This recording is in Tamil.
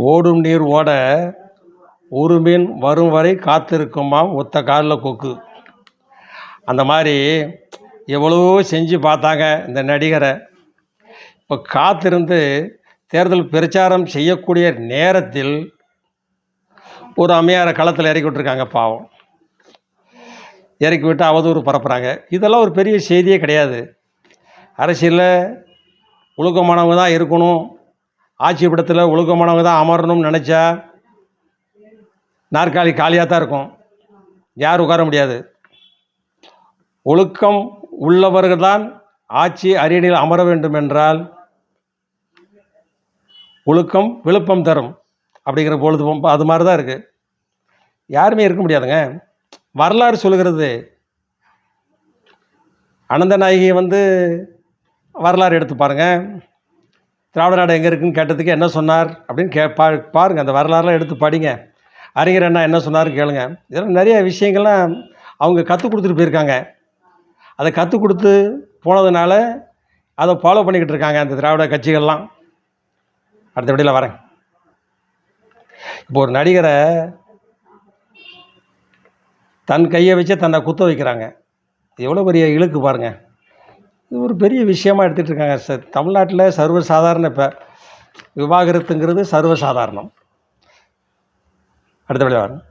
ஓடும் நீர் ஓட ஒரு மீன் வரும் வரை காத்திருக்குமாம் ஒத்த காலில் கொக்கு. அந்த மாதிரி எவ்வளவோ செஞ்சு பார்த்தாங்க இந்த நடிகரை. இப்போ காத்திருந்து தேர்தல் பிரச்சாரம் செய்யக்கூடிய நேரத்தில் ஒரு அம்மையாரை களத்தில் இறக்கி விட்டுருக்காங்க. பாவம், இறக்கி விட்டு அவதூறு பரப்புகிறாங்க. இதெல்லாம் ஒரு பெரிய செய்தியே கிடையாது. அரசியலில் ஒழுக்கமானவங்க தான் இருக்கணும், ஆட்சி படத்தில் ஒழுக்கமானவங்க தான் அமரணும்னு நினச்சா நாற்காலி காலியாக தான் இருக்கும், யாரும் உட்கார முடியாது. ஒழுக்கம் உள்ளவர்கள் தான் ஆட்சி அரியணையில் அமர வேண்டும் என்றால் ஒழுக்கம் விழுப்பம் தரும் அப்படிங்கிற பொழுது அது மாதிரி தான் இருக்குது. யாருமே இருக்க முடியாதுங்க. வரலாறு சொல்கிறது. அனந்தநாயகி வரலாறு எடுத்து பாருங்கள். திராவிட நாடு எங்கே இருக்குதுன்னு கேட்டதுக்கு என்ன சொன்னார் அப்படின்னு பாருங்கள். அந்த வரலாறுலாம் எடுத்து படிங்க. அறிஞர் என்ன சொன்னார்னு கேளுங்க. இதெல்லாம் நிறைய விஷயங்கள்லாம் அவங்க கற்றுக் கொடுத்துட்டு போயிருக்காங்க. அதை கற்றுக் கொடுத்து போனதுனால அதை ஃபாலோ பண்ணிக்கிட்டு இருக்காங்க அந்த திராவிட கட்சிகள்லாம். அடுத்தபடியில் வரேன். இப்போ ஒரு நடிகரை தன் கையை வச்சு தன்னை குத்த வைக்கிறாங்க. எவ்வளோ பெரிய இழுக்கு பாருங்கள். இது ஒரு பெரிய விஷயமாக எடுத்துகிட்டு இருக்காங்க. தமிழ்நாட்டில் சர்வசாதாரண இப்போ விவாகரத்துங்கிறது சர்வசாதாரணம். அடுத்தபடியாக வரேன்.